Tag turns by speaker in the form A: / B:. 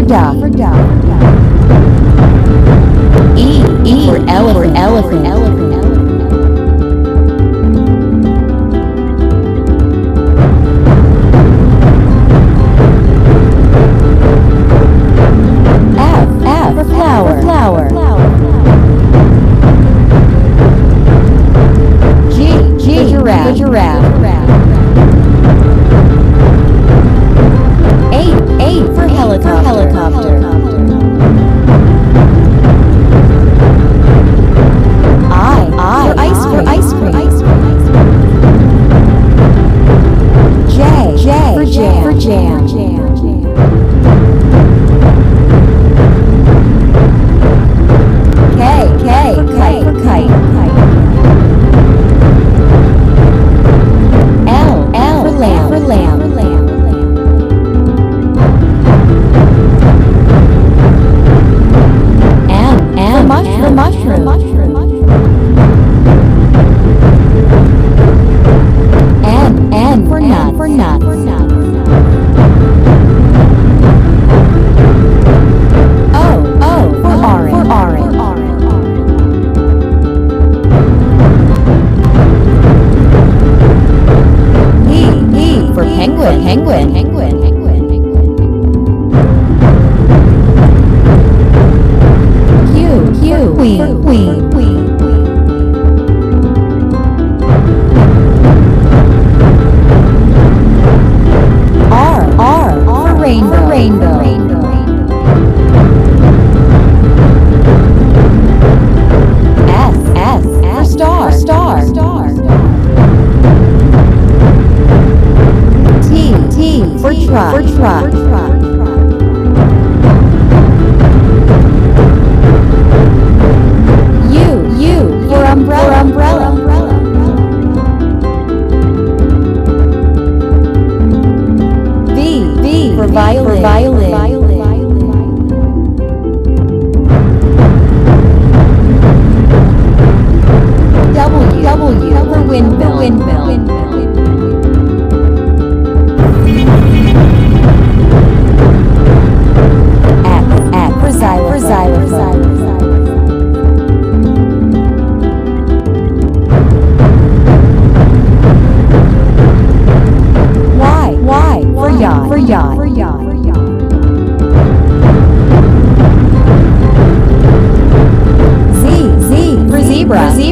A: duck. E for elephant. F for flower. G for giraffe. H for helicopter. I for ice cream. J for jam. K for kite. L for lamb. M for mushroom. N for nut. O for orange. P for penguin. Q queen. R for rainbow. S for star. T for truck. U for umbrella. V for violin. W for windmill. X for xylophone. Y for yacht. Z for zebra.